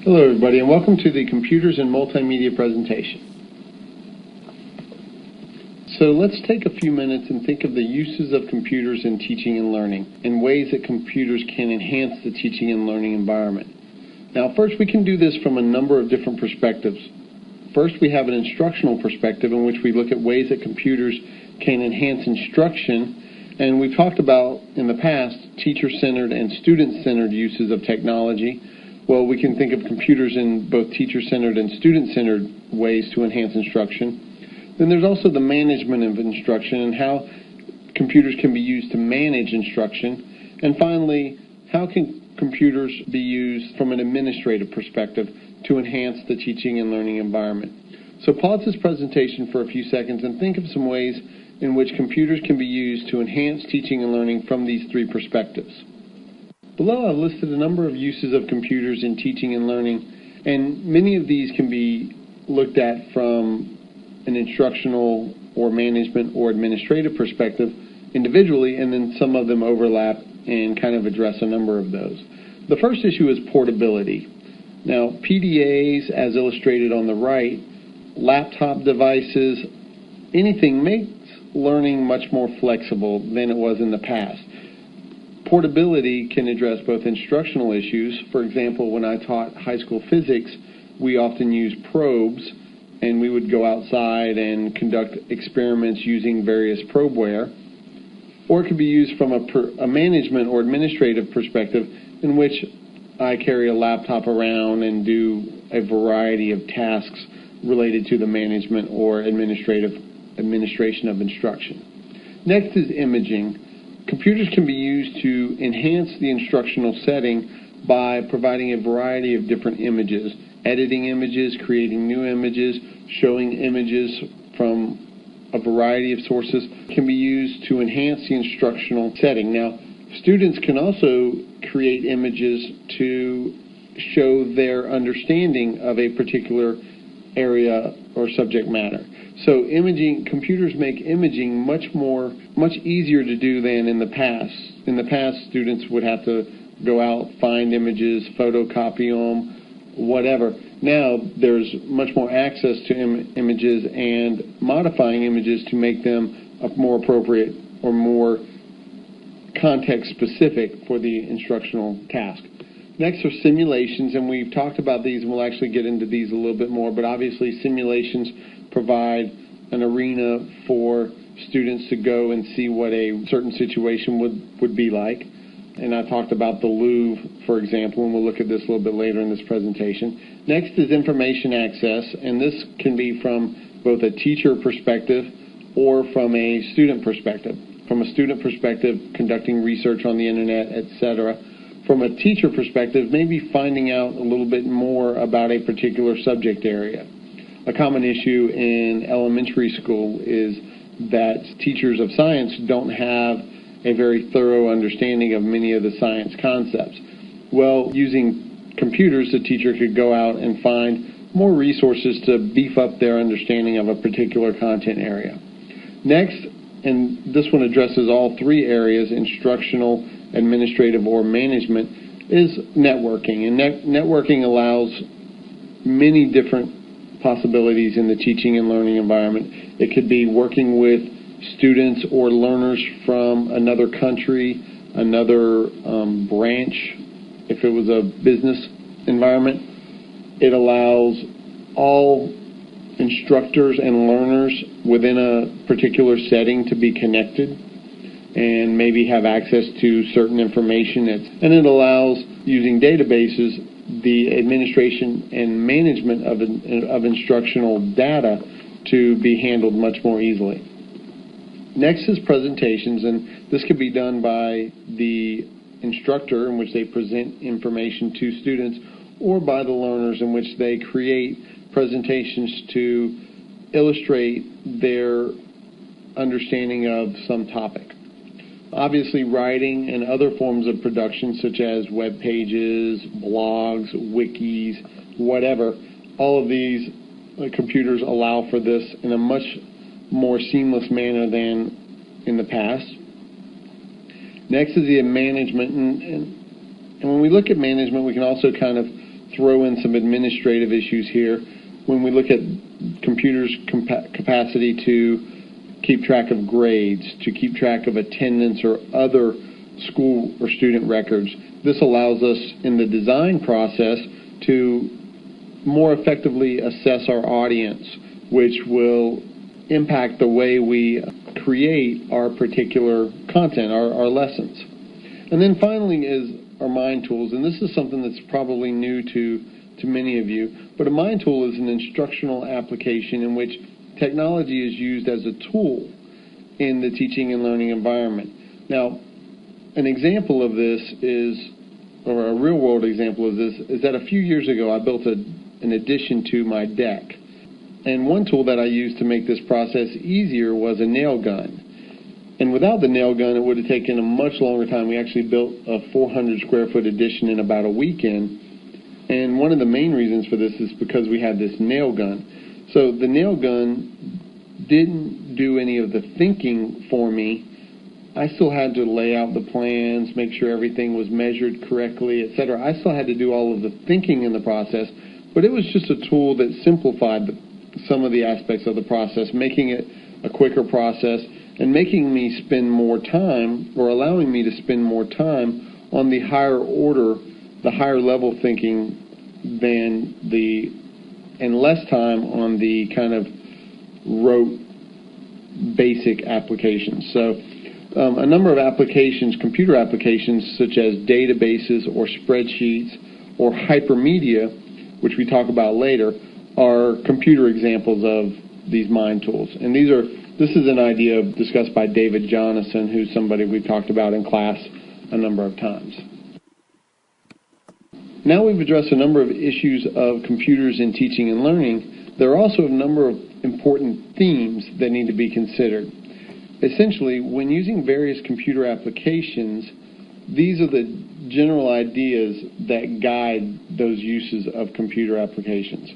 Hello everybody, and welcome to the Computers and Multimedia presentation. So let's take a few minutes and think of the uses of computers in teaching and learning and ways that computers can enhance the teaching and learning environment. Now first, we can do this from a number of different perspectives. First, we have an instructional perspective in which we look at ways that computers can enhance instruction, and we've talked about in the past teacher-centered and student-centered uses of technology. Well, we can think of computers in both teacher-centered and student-centered ways to enhance instruction. Then there's also the management of instruction and how computers can be used to manage instruction. And finally, how can computers be used from an administrative perspective to enhance the teaching and learning environment. So pause this presentation for a few seconds and think of some ways in which computers can be used to enhance teaching and learning from these three perspectives. Below, I've listed a number of uses of computers in teaching and learning, and many of these can be looked at from an instructional or management or administrative perspective individually, and then some of them overlap and kind of address a number of those. The first issue is portability. Now, PDAs, as illustrated on the right, laptop devices, anything makes learning much more flexible than it was in the past. Portability can address both instructional issues. For example, when I taught high school physics, we often used probes, and we would go outside and conduct experiments using various probeware. Or it could be used from a management or administrative perspective in which I carry a laptop around and do a variety of tasks related to the management or administration of instruction. Next is imaging. Computers can be used to enhance the instructional setting by providing a variety of different images, editing images, creating new images, showing images from a variety of sources can be used to enhance the instructional setting. Now, students can also create images to show their understanding of a particular area or subject matter. So computers make imaging much easier to do than in the past. In the past, students would have to go out, find images, photocopy them, whatever. Now, there's much more access to images and modifying images to make them more appropriate or more context-specific for the instructional task. Next are simulations, and we've talked about these, and we'll actually get into these a little bit more, but obviously simulations provide an arena for students to go and see what a certain situation would be like. And I talked about the Louvre, for example, and we'll look at this a little bit later in this presentation. Next is information access, and this can be from both a teacher perspective or from a student perspective. From a student perspective, conducting research on the internet, etc. From a teacher perspective, maybe finding out a little bit more about a particular subject area. A common issue in elementary school is that teachers of science don't have a very thorough understanding of many of the science concepts. Well, using computers, the teacher could go out and find more resources to beef up their understanding of a particular content area. Next, and this one addresses all three areas, instructional, administrative, or management, is networking. And networking allows many different possibilities in the teaching and learning environment. It could be working with students or learners from another country, another branch, if it was a business environment. It allows all instructors and learners within a particular setting to be connected and maybe have access to certain information. And it allows, using databases, the administration and management of instructional data to be handled much more easily. Next is presentations, and this could be done by the instructor in which they present information to students, or by the learners in which they create presentations to illustrate their understanding of some topic. Obviously, writing and other forms of production such as web pages, blogs, wikis, whatever, all of these computers allow for this in a much more seamless manner than in the past. Next is the management, and when we look at management, we can also kind of throw in some administrative issues here. When we look at computers' capacity to keep track of grades, to keep track of attendance or other school or student records, this allows us in the design process to more effectively assess our audience, which will impact the way we create our particular content, our lessons. And then finally is our mind tools, and this is something that's probably new to many of you, but a mind tool is an instructional application in which technology is used as a tool in the teaching and learning environment. Now, an example of this is, or a real-world example of this, is that a few years ago I built an addition to my deck. And one tool that I used to make this process easier was a nail gun. And without the nail gun, it would have taken a much longer time. We actually built a 400 square foot addition in about a weekend. And one of the main reasons for this is because we had this nail gun. So the nail gun didn't do any of the thinking for me. I still had to lay out the plans, make sure everything was measured correctly, etc. I still had to do all of the thinking in the process, but it was just a tool that simplified some of the aspects of the process, making it a quicker process and making me spend more time, or allowing me to spend more time on the higher order, the higher level thinking and less time on the kind of rote basic applications. So a number of applications, computer applications such as databases or spreadsheets or hypermedia, which we talk about later, are computer examples of these mind tools. And this is an idea discussed by David Jonasson, who's somebody we've talked about in class a number of times. Now we've addressed a number of issues of computers in teaching and learning. There are also a number of important themes that need to be considered. Essentially, when using various computer applications, these are the general ideas that guide those uses of computer applications.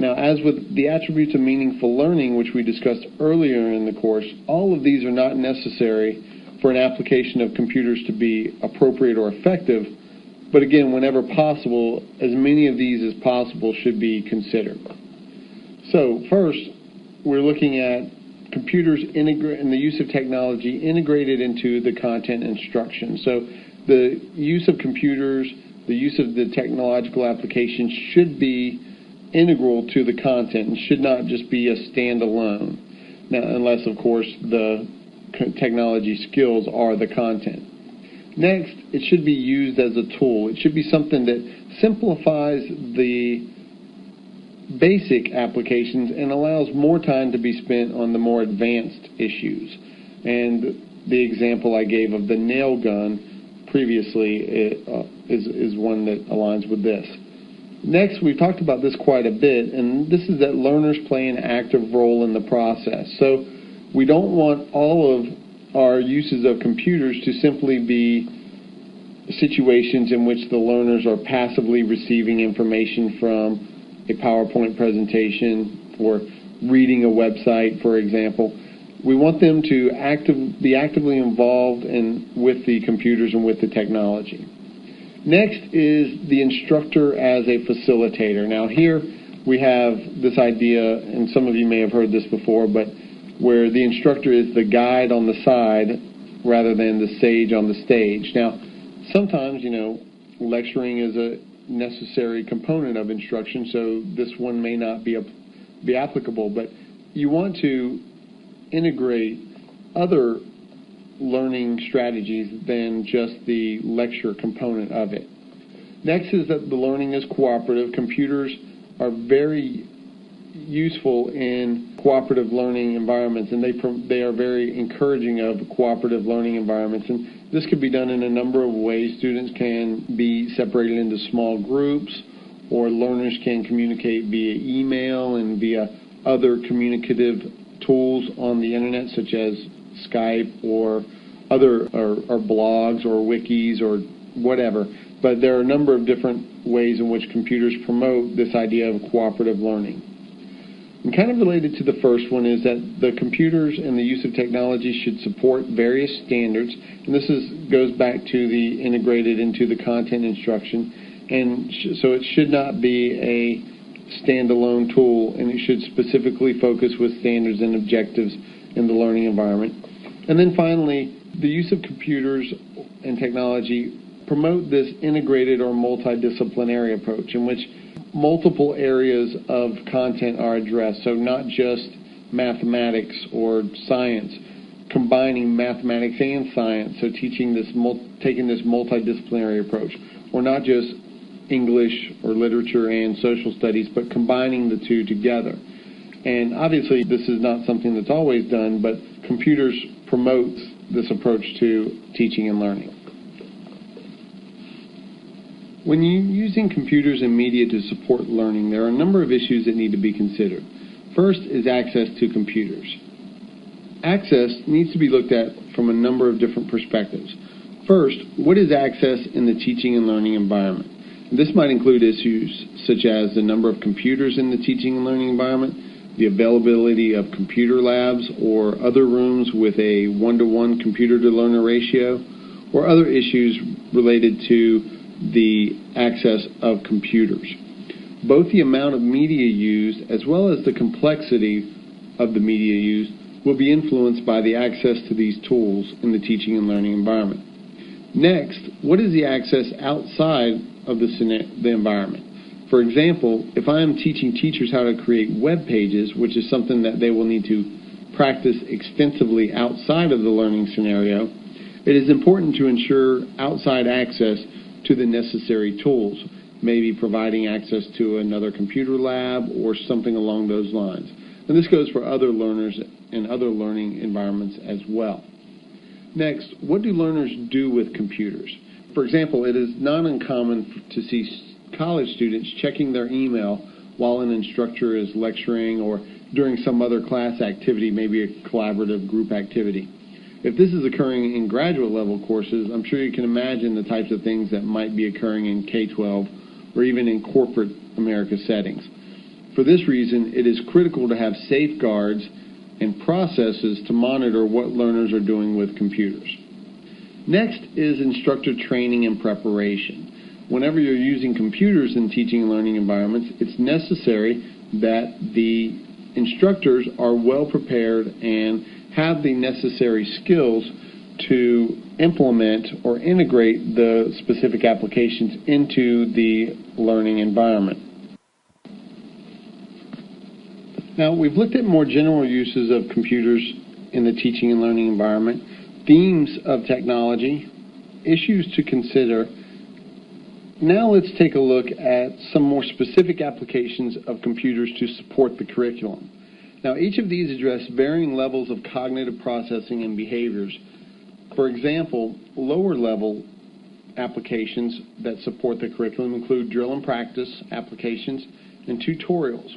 Now, as with the attributes of meaningful learning, which we discussed earlier in the course, all of these are not necessary for an application of computers to be appropriate or effective, but again, whenever possible, as many of these as possible should be considered. So, first, we're looking at computers and the use of technology integrated into the content instruction. So the use of computers, the use of the technological applications should be integral to the content and should not just be a standalone. Now, unless, of course, the technology skills are the content. Next, it should be used as a tool. It should be something that simplifies the basic applications and allows more time to be spent on the more advanced issues. And the example I gave of the nail gun previously is one that aligns with this. Next, we've talked about this quite a bit, and this is that learners play an active role in the process. So we don't want all of our uses of computers to simply be situations in which the learners are passively receiving information from a PowerPoint presentation or reading a website, for example. We want them to be actively involved with the computers and with the technology. Next is the instructor as a facilitator. Now here we have this idea, and some of you may have heard this before, but where the instructor is the guide on the side rather than the sage on the stage. Now, sometimes, lecturing is a necessary component of instruction, so this one may not be applicable, but you want to integrate other learning strategies than just the lecture component of it. Next is that the learning is cooperative. Computers are very useful in cooperative learning environments, and they are very encouraging of cooperative learning environments. And this could be done in a number of ways. Students can be separated into small groups, or learners can communicate via email and via other communicative tools on the internet, such as Skype or other or blogs or wikis or whatever. But there are a number of different ways in which computers promote this idea of cooperative learning. And kind of related to the first one is that the computers and the use of technology should support various standards, and this goes back to the integrated into the content instruction. And so it should not be a standalone tool, and it should specifically focus with standards and objectives in the learning environment. And then finally, the use of computers and technology promote this integrated or multidisciplinary approach in which multiple areas of content are addressed. So not just mathematics or science, combining mathematics and science, so taking this multidisciplinary approach, or not just English or literature and social studies, but combining the two together. And obviously this is not something that's always done, but computers promote this approach to teaching and learning. When you're using computers and media to support learning, there are a number of issues that need to be considered. First is access to computers. Access needs to be looked at from a number of different perspectives. First, what is access in the teaching and learning environment? This might include issues such as the number of computers in the teaching and learning environment, the availability of computer labs or other rooms with a 1-to-1 computer-to-learner ratio, or other issues related to the access of computers. Both the amount of media used as well as the complexity of the media used will be influenced by the access to these tools in the teaching and learning environment. Next, what is the access outside of the environment? For example, if I am teaching teachers how to create web pages, which is something that they will need to practice extensively outside of the learning scenario, it is important to ensure outside access to the necessary tools, maybe providing access to another computer lab or something along those lines. And this goes for other learners and other learning environments as well. Next, what do learners do with computers? For example, it is not uncommon to see college students checking their email while an instructor is lecturing or during some other class activity, maybe a collaborative group activity. If this is occurring in graduate level courses, I'm sure you can imagine the types of things that might be occurring in K-12 or even in corporate America settings. For this reason, it is critical to have safeguards and processes to monitor what learners are doing with computers. Next is instructor training and preparation. Whenever you're using computers in teaching and learning environments, it's necessary that the instructors are well prepared and have the necessary skills to implement or integrate the specific applications into the learning environment. Now, we've looked at more general uses of computers in the teaching and learning environment, themes of technology, issues to consider. Now let's take a look at some more specific applications of computers to support the curriculum. Now, each of these address varying levels of cognitive processing and behaviors. For example, lower level applications that support the curriculum include drill and practice applications and tutorials.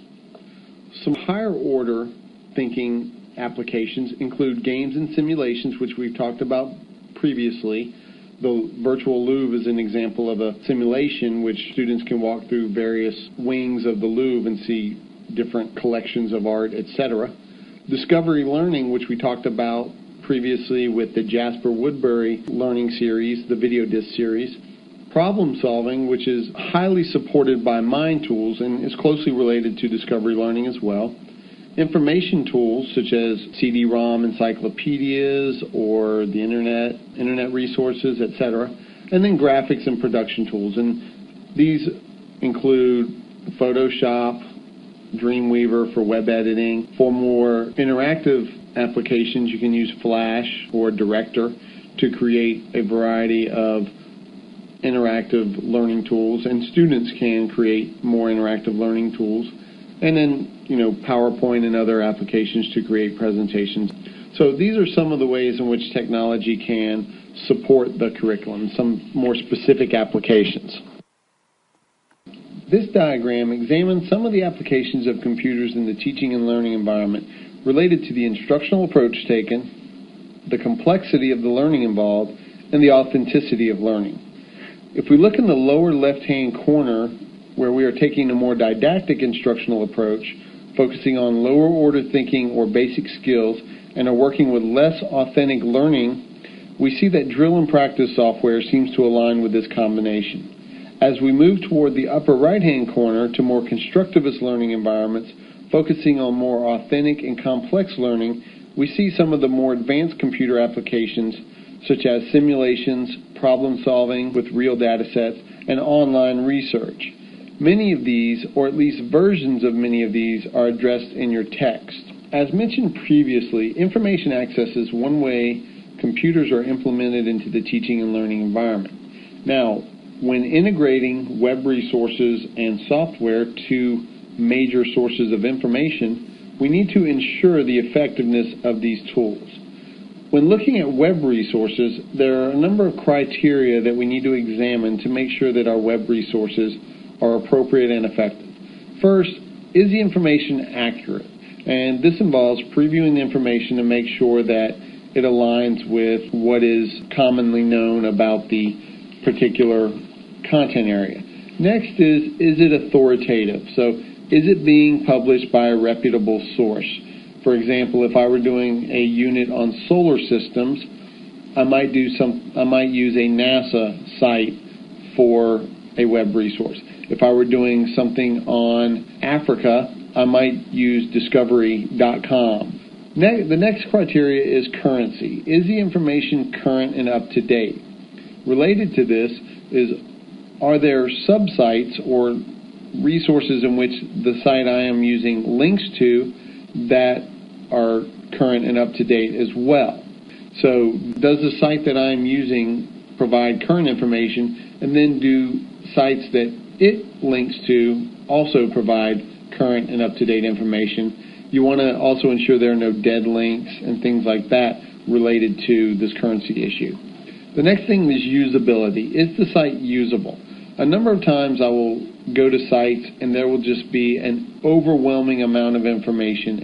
Some higher order thinking applications include games and simulations, which we've talked about previously. The virtual Louvre is an example of a simulation which students can walk through various wings of the Louvre and see different collections of art, etc. Discovery learning, which we talked about previously with the Jasper Woodbury learning series, the video disc series. Problem solving, which is highly supported by mind tools and is closely related to discovery learning as well. Information tools such as CD-ROM encyclopedias or the internet resources, etc. And then graphics and production tools. And these include Photoshop, Dreamweaver for web editing. For more interactive applications, you can use Flash or Director to create a variety of interactive learning tools, and students can create more interactive learning tools. And then, PowerPoint and other applications to create presentations. So these are some of the ways in which technology can support the curriculum, some more specific applications. This diagram examines some of the applications of computers in the teaching and learning environment related to the instructional approach taken, the complexity of the learning involved, and the authenticity of learning. If we look in the lower left-hand corner, where we are taking a more didactic instructional approach, focusing on lower order thinking or basic skills, and are working with less authentic learning, we see that drill and practice software seems to align with this combination. As we move toward the upper right-hand corner to more constructivist learning environments, focusing on more authentic and complex learning, we see some of the more advanced computer applications such as simulations, problem solving with real data sets, and online research. Many of these, or at least versions of many of these, are addressed in your text. As mentioned previously, information access is one way computers are implemented into the teaching and learning environment. Now, when integrating web resources and software to major sources of information, we need to ensure the effectiveness of these tools. When looking at web resources, there are a number of criteria that we need to examine to make sure that our web resources are appropriate and effective. First, is the information accurate? And this involves previewing the information to make sure that it aligns with what is commonly known about the particular content area. Next is it authoritative? So, is it being published by a reputable source? For example, if I were doing a unit on solar systems, I might use a NASA site for a web resource. If I were doing something on Africa, I might use discovery.com. The next criteria is currency. Is the information current and up to date? Related to this is, are there sub-sites or resources in which the site I am using links to that are current and up to date as well? So does the site that I'm using provide current information, and then do sites that it links to also provide current and up to date information? You want to also ensure there are no dead links and things like that related to this currency issue. The next thing is usability. Is the site usable? A number of times I will go to sites and there will just be an overwhelming amount of information,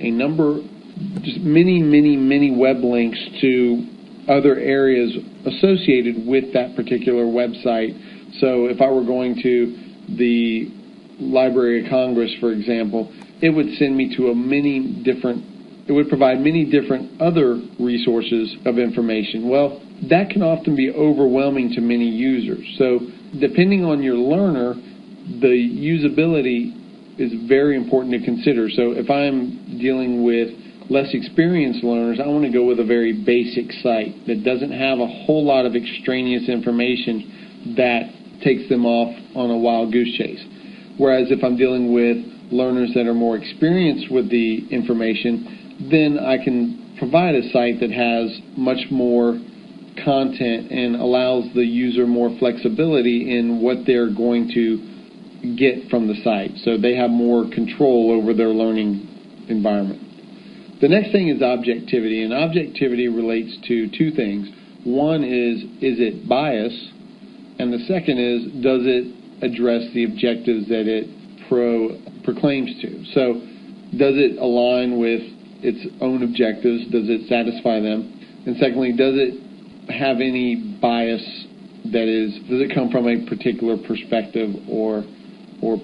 just many web links to other areas associated with that particular website. So if I were going to the Library of Congress, for example, it would send me to it would provide many different other resources of information. Well, that can often be overwhelming to many users. So depending on your learner, the usability is very important to consider. So if I'm dealing with less experienced learners, I want to go with a very basic site that doesn't have a whole lot of extraneous information that takes them off on a wild goose chase. Whereas if I'm dealing with learners that are more experienced with the information, then I can provide a site that has much more content and allows the user more flexibility in what they're going to get from the site. So they have more control over their learning environment. The next thing is objectivity, and objectivity relates to two things. One is it bias? And the second is, does it address the objectives that it proclaims to? So does it align with its own objectives? Does it satisfy them? And secondly, does it have any bias? That is, does it come from a particular perspective or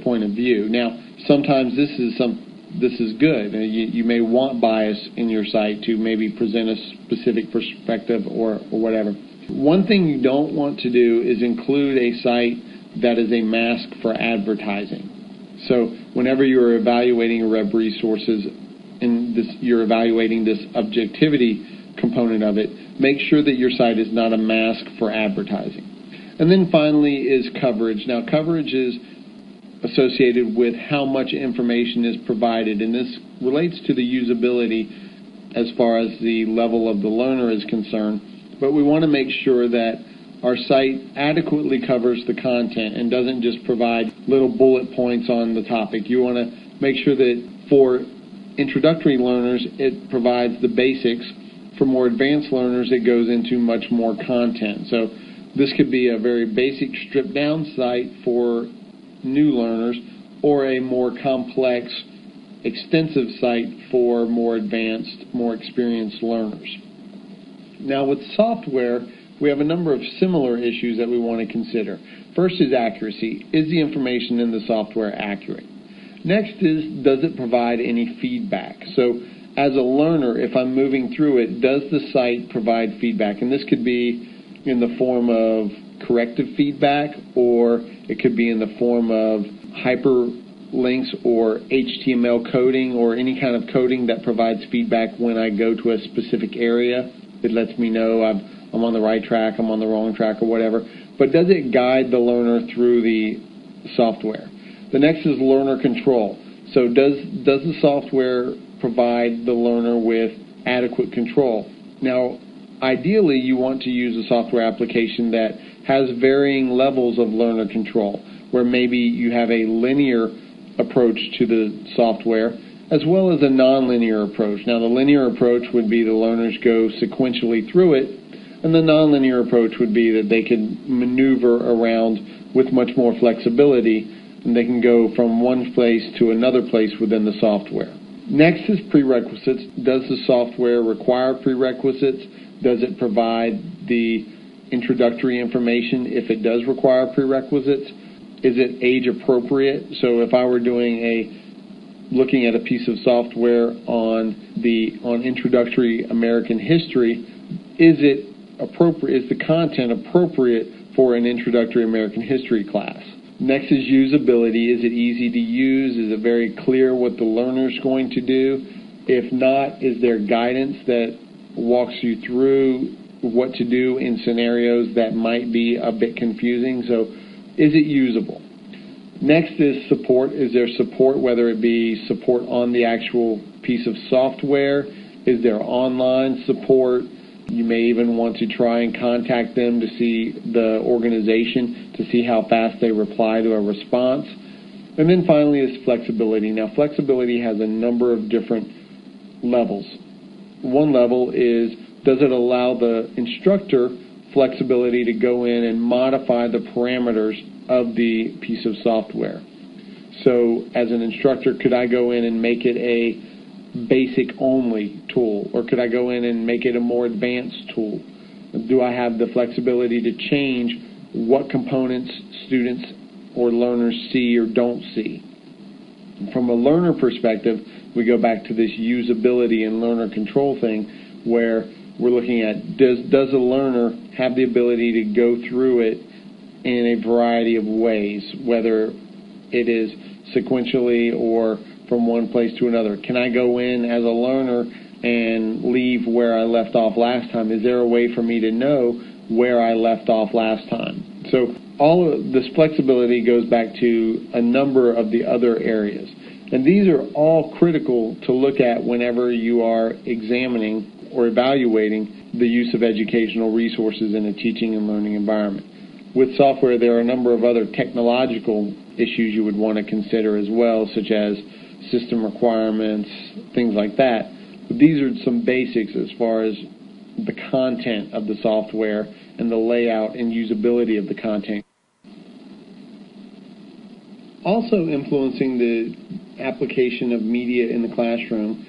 point of view? Now, sometimes this is good. You may want bias in your site to maybe present a specific perspective or whatever. One thing you don't want to do is include a site that is a mask for advertising. So whenever you're evaluating your web resources and you're evaluating this objectivity component of it, make sure that your site is not a mask for advertising. And then finally is coverage. Now, coverage is associated with how much information is provided, and this relates to the usability as far as the level of the learner is concerned. But we want to make sure that our site adequately covers the content and doesn't just provide little bullet points on the topic. You want to make sure that for introductory learners, it provides the basics. For more advanced learners, it goes into much more content. So this could be a very basic stripped down site for new learners, or a more complex, extensive site for more advanced, more experienced learners. Now with software, we have a number of similar issues that we want to consider. First is accuracy. Is the information in the software accurate? Next is, does it provide any feedback? So as a learner, if I'm moving through it, does the site provide feedback? And this could be in the form of corrective feedback, or it could be in the form of hyperlinks or HTML coding or any kind of coding that provides feedback when I go to a specific area. It lets me know I'm on the right track, I'm on the wrong track, or whatever. But does it guide the learner through the software? The next is learner control. So does the software provide the learner with adequate control? Now, ideally, you want to use a software application that has varying levels of learner control, where maybe you have a linear approach to the software as well as a nonlinear approach. Now, the linear approach would be the learners go sequentially through it, and the nonlinear approach would be that they can maneuver around with much more flexibility, and they can go from one place to another place within the software. Next is prerequisites. Does the software require prerequisites? Does it provide the introductory information if it does require prerequisites? Is it age appropriate? So if I were looking at a piece of software on introductory American history, is it appropriate? Is the content appropriate for an introductory American history class? Next is usability. Is it easy to use? Is it very clear what the learner is going to do? If not, is there guidance that walks you through what to do in scenarios that might be a bit confusing? So is it usable? Next is support. Is there support, whether it be support on the actual piece of software? Is there online support? You may even want to try and contact them to see the organization, to see how fast they reply to a response. And then finally is flexibility. Now, flexibility has a number of different levels. One level is, does it allow the instructor flexibility to go in and modify the parameters of the piece of software? So as an instructor, could I go in and make it a basic only tool, or could I go in and make it a more advanced tool? Do I have the flexibility to change what components students or learners see or don't see? From a learner perspective, we go back to this usability and learner control thing, where we're looking at, does a learner have the ability to go through it in a variety of ways, whether it is sequentially or from one place to another? Can I go in as a learner and leave where I left off last time? Is there a way for me to know where I left off last time? So all of this flexibility goes back to a number of the other areas. And these are all critical to look at whenever you are examining or evaluating the use of educational resources in a teaching and learning environment. With software, there are a number of other technological issues you would want to consider as well, such as system requirements, things like that. But these are some basics as far as the content of the software and the layout and usability of the content. Also influencing the application of media in the classroom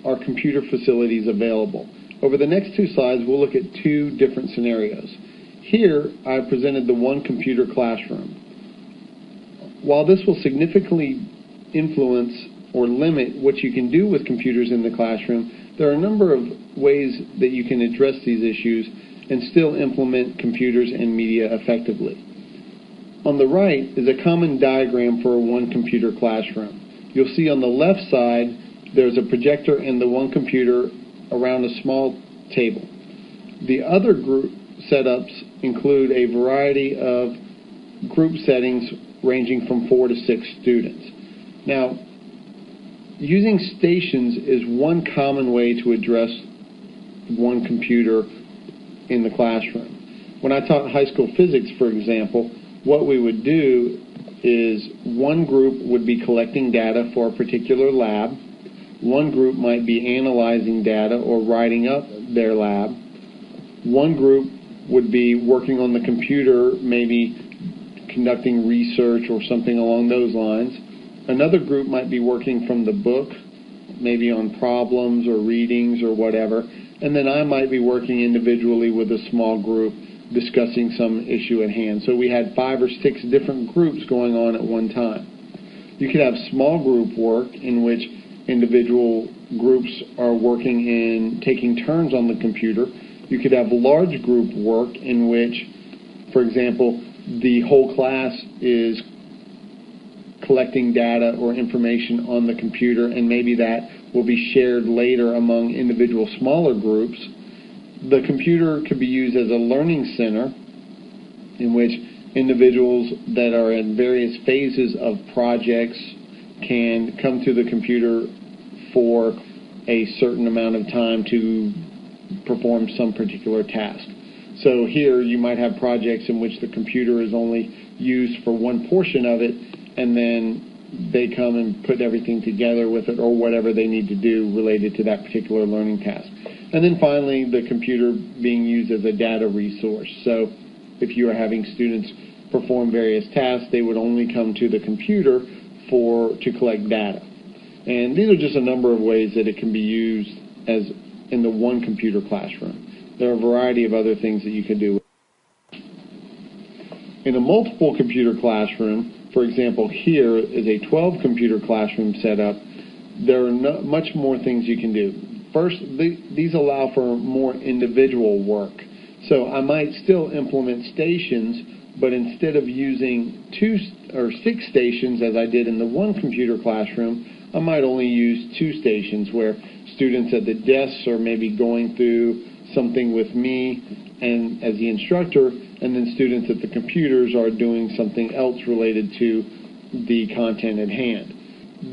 are computer facilities available. Over the next two slides, we'll look at two different scenarios. Here, I've presented the one computer classroom. While this will significantly influence or limit what you can do with computers in the classroom, there are a number of ways that you can address these issues and still implement computers and media effectively. On the right is a common diagram for a one computer classroom. You'll see on the left side there's a projector and the one computer around a small table. The other group setups include a variety of group settings ranging from 4 to 6 students. Now, using stations is one common way to address one computer in the classroom. When I taught high school physics, for example, what we would do is one group would be collecting data for a particular lab. One group might be analyzing data or writing up their lab. One group would be working on the computer, maybe conducting research or something along those lines. Another group might be working from the book, maybe on problems or readings or whatever. And then I might be working individually with a small group discussing some issue at hand. So we had 5 or 6 different groups going on at one time. You could have small group work in which individual groups are working in taking turns on the computer. You could have large group work in which For example, the whole class is collecting data or information on the computer, and maybe that will be shared later among individual smaller groups. The computer could be used as a learning center in which individuals that are in various phases of projects can come to the computer for a certain amount of time to perform some particular task. So here you might have projects in which the computer is only used for one portion of it, and then they come and put everything together with it or whatever they need to do related to that particular learning task. And then finally, the computer being used as a data resource. So if you are having students perform various tasks, they would only come to the computer to collect data. And these are just a number of ways that it can be used as in the one computer classroom. There are a variety of other things that you can do. In a multiple computer classroom, for example, here is a 12 computer classroom setup. There are much more things you can do. First, these allow for more individual work. So I might still implement stations, but instead of using 2 or 6 stations as I did in the one computer classroom, I might only use 2 stations where students at the desks are maybe going through something with me and as the instructor, and then students at the computers are doing something else related to the content at hand.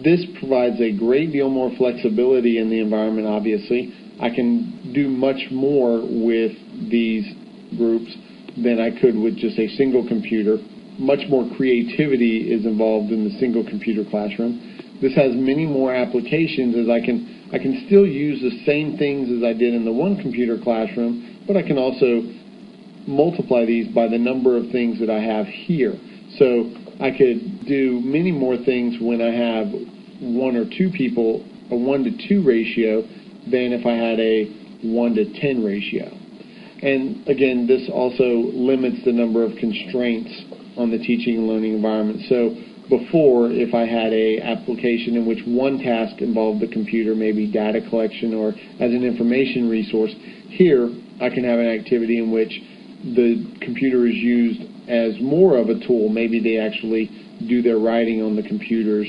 This provides a great deal more flexibility in the environment, obviously. I can do much more with these groups than I could with just a single computer. Much more creativity is involved in the single computer classroom. This has many more applications, as I can still use the same things as I did in the one computer classroom, but I can also multiply these by the number of things that I have here. So I could do many more things when I have 1 or 2 people, a 1-to-2 ratio, than if I had a 1-to-10 ratio. And again, this also limits the number of constraints on the teaching and learning environment. So before, if I had an application in which one task involved the computer, maybe data collection or as an information resource, here I can have an activity in which the computer is used as more of a tool. Maybe they actually do their writing on the computers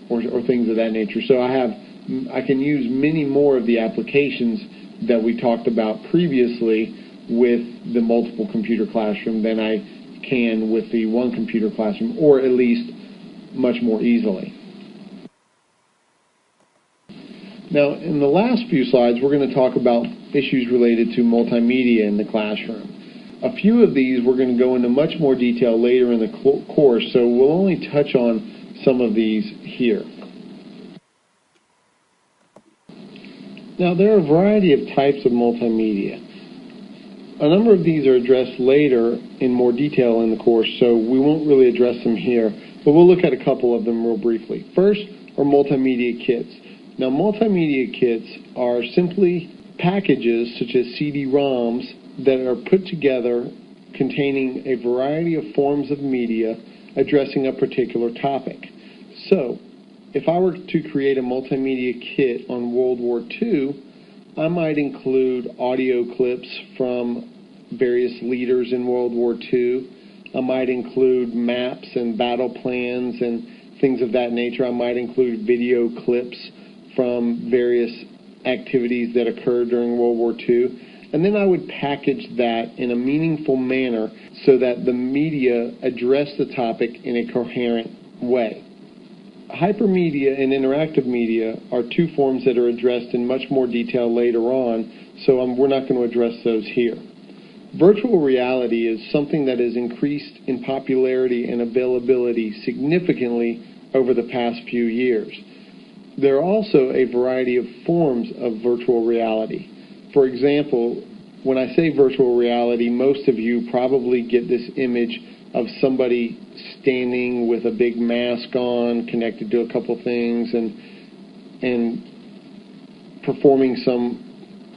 or things of that nature. So I can use many more of the applications that we talked about previously with the multiple computer classroom than I can with the one computer classroom, or at least much more easily. Now, in the last few slides, we're going to talk about issues related to multimedia in the classroom. A few of these we're going to go into much more detail later in the course, so we'll only touch on some of these here. Now, there are a variety of types of multimedia. A number of these are addressed later in more detail in the course, so we won't really address them here, but we'll look at a couple of them real briefly. First are multimedia kits. Now, multimedia kits are simply packages such as CD-ROMs that are put together containing a variety of forms of media addressing a particular topic. So, if I were to create a multimedia kit on World War II, I might include audio clips from various leaders in World War II. I might include maps and battle plans and things of that nature. I might include video clips from various activities that occurred during World War II. And then I would package that in a meaningful manner so that the media address the topic in a coherent way. Hypermedia and interactive media are 2 forms that are addressed in much more detail later on, so we're not going to address those here. Virtual reality is something that has increased in popularity and availability significantly over the past few years. There are also a variety of forms of virtual reality. For example, when I say virtual reality, most of you probably get this image of somebody standing with a big mask on, connected to a couple things, and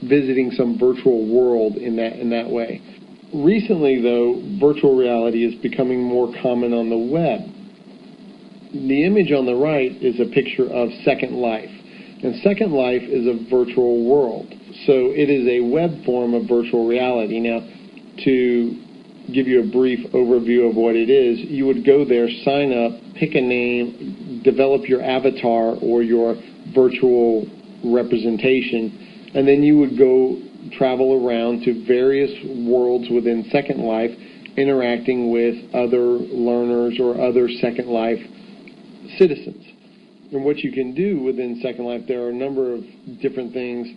visiting some virtual world in that way. Recently, though, virtual reality is becoming more common on the web. The image on the right is a picture of Second Life, and Second Life is a virtual world. So it is a web form of virtual reality. Now, to give you a brief overview of what it is, you would go there, sign up, pick a name, develop your avatar or your virtual representation, and then you would go travel around to various worlds within Second Life, interacting with other learners or other Second Life citizens. And what you can do within Second Life, there are a number of different things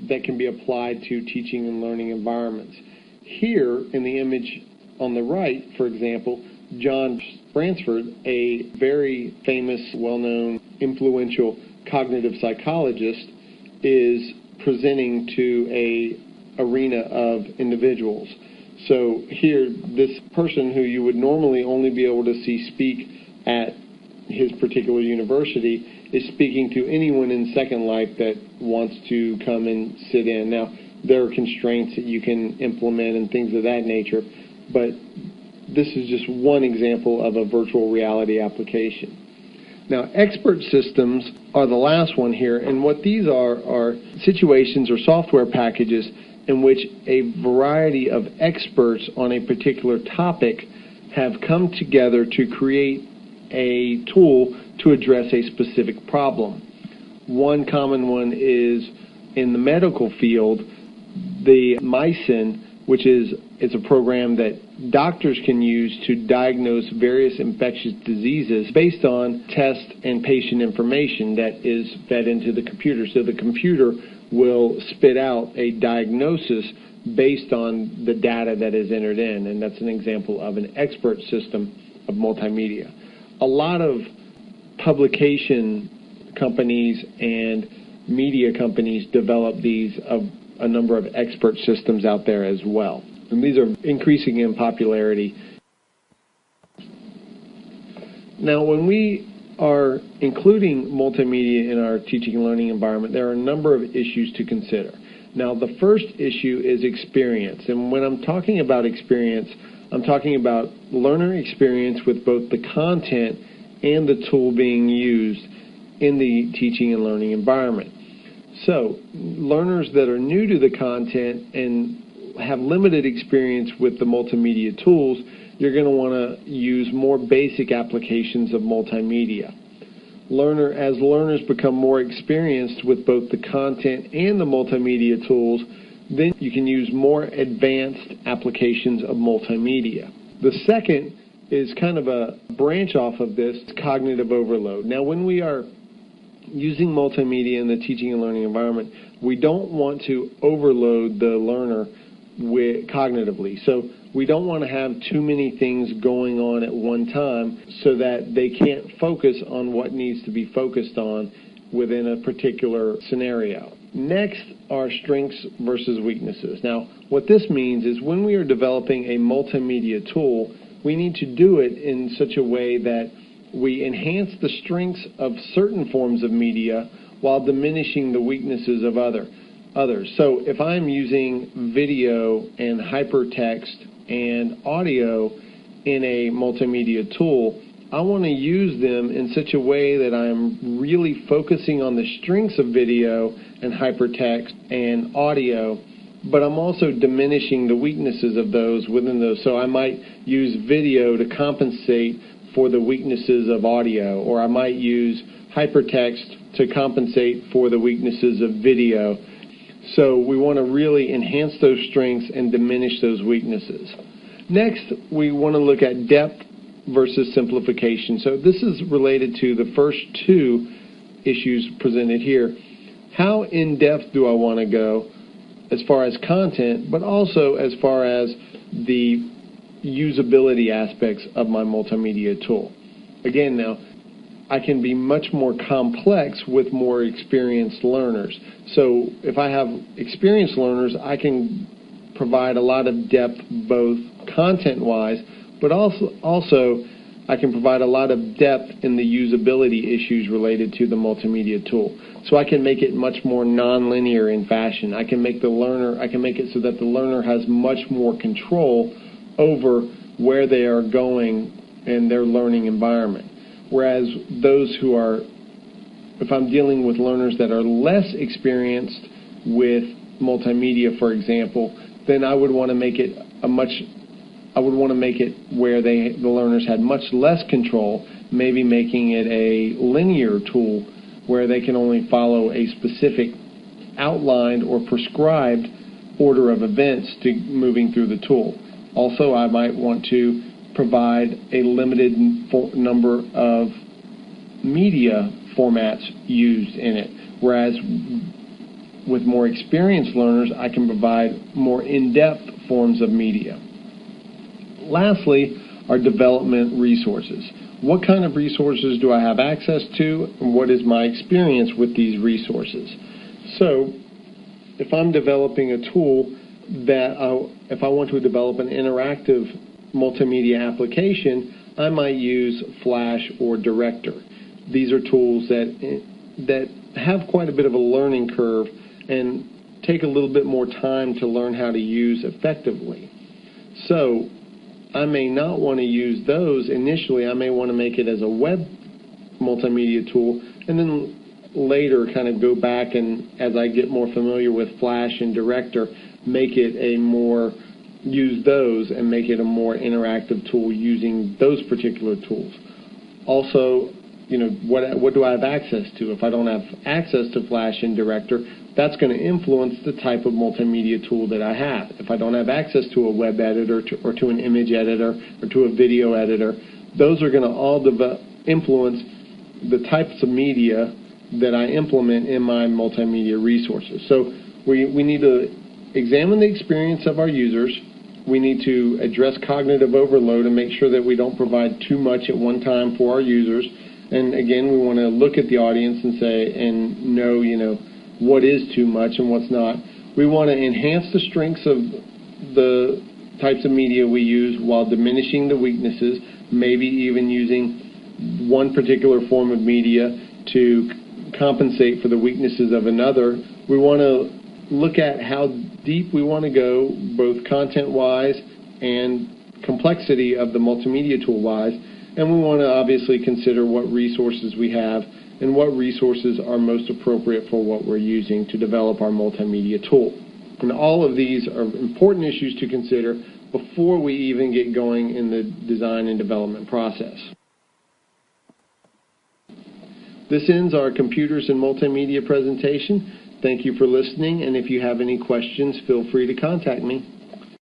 that can be applied to teaching and learning environments. Here in the image on the right, for example, John Bransford, a very famous, well-known, influential cognitive psychologist, is presenting to an arena of individuals. So here, this person who you would normally only be able to see speak at his particular university is speaking to anyone in Second Life that wants to come and sit in. Now, there are constraints that you can implement and things of that nature, but this is just one example of a virtual reality application. Now, expert systems are the last one here, and what these are situations or software packages in which a variety of experts on a particular topic have come together to create a tool to address a specific problem. One common one is in the medical field, the MySyn, which is a program that doctors can use to diagnose various infectious diseases based on test and patient information that is fed into the computer. So the computer will spit out a diagnosis based on the data that is entered in, and that's an example of an expert system of multimedia. A lot of publication companies and media companies develop these of a number of expert systems out there as well. And these are increasing in popularity. Now, when we are including multimedia in our teaching and learning environment, there are a number of issues to consider. Now, the first issue is experience. And when I'm talking about experience, I'm talking about learner experience with both the content and the tool being used in the teaching and learning environment. So, learners that are new to the content and have limited experience with the multimedia tools, you're going to want to use more basic applications of multimedia. As learners become more experienced with both the content and the multimedia tools, then you can use more advanced applications of multimedia. The second is kind of a branch off of this, cognitive overload. Now, when we are using multimedia in the teaching and learning environment, we don't want to overload the learner cognitively. So we don't want to have too many things going on at one time so that they can't focus on what needs to be focused on within a particular scenario. Next are strengths versus weaknesses. Now, what this means is when we are developing a multimedia tool, we need to do it in such a way that we enhance the strengths of certain forms of media while diminishing the weaknesses of others. So if I'm using video and hypertext and audio in a multimedia tool, I want to use them in such a way that I'm really focusing on the strengths of video and hypertext and audio, but I'm also diminishing the weaknesses of those within those. So I might use video to compensate for the weaknesses of audio, or I might use hypertext to compensate for the weaknesses of video. So we want to really enhance those strengths and diminish those weaknesses. Next, we want to look at depth versus simplification. So this is related to the first two issues presented here. How in-depth do I want to go as far as content, but also as far as the usability aspects of my multimedia tool? Again, now, I can be much more complex with more experienced learners. So if I have experienced learners, I can provide a lot of depth both content-wise, but also I can provide a lot of depth in the usability issues related to the multimedia tool. So I can make it much more nonlinear in fashion. I can make it so that the learner has much more control over where they are going in their learning environment. Whereas if I'm dealing with learners that are less experienced with multimedia, for example, then I would want to make it where the learners had much less control, maybe making it a linear tool where they can only follow a specific outlined or prescribed order of events to moving through the tool. Also, I might want to provide a limited number of media formats used in it, whereas with more experienced learners, I can provide more in-depth forms of media. Lastly, are development resources. What kind of resources do I have access to, and what is my experience with these resources? So, if I'm developing a tool if I want to develop an interactive multimedia application, I might use Flash or Director. These are tools that have quite a bit of a learning curve and take a little bit more time to learn how to use effectively. So I may not want to use those initially. I may want to make it as a web multimedia tool, and then later kind of go back and, as I get more familiar with Flash and Director, use those and make it a more interactive tool using those particular tools. Also, what do I have access to? If I don't have access to Flash and Director, that's going to influence the type of multimedia tool that I have. If I don't have access to a web editor or to an image editor or to a video editor, those are going to all influence the types of media that I implement in my multimedia resources. So we need to examine the experience of our users. We need to address cognitive overload and make sure that we don't provide too much at one time for our users. And again, we want to look at the audience and know, what is too much and what's not. We want to enhance the strengths of the types of media we use while diminishing the weaknesses, maybe even using one particular form of media to compensate for the weaknesses of another. We want to look at how deep we want to go, both content-wise and complexity of the multimedia tool-wise, and we want to obviously consider what resources we have and what resources are most appropriate for what we're using to develop our multimedia tool. And all of these are important issues to consider before we even get going in the design and development process. This ends our Computers and Multimedia presentation. Thank you for listening, and if you have any questions, feel free to contact me.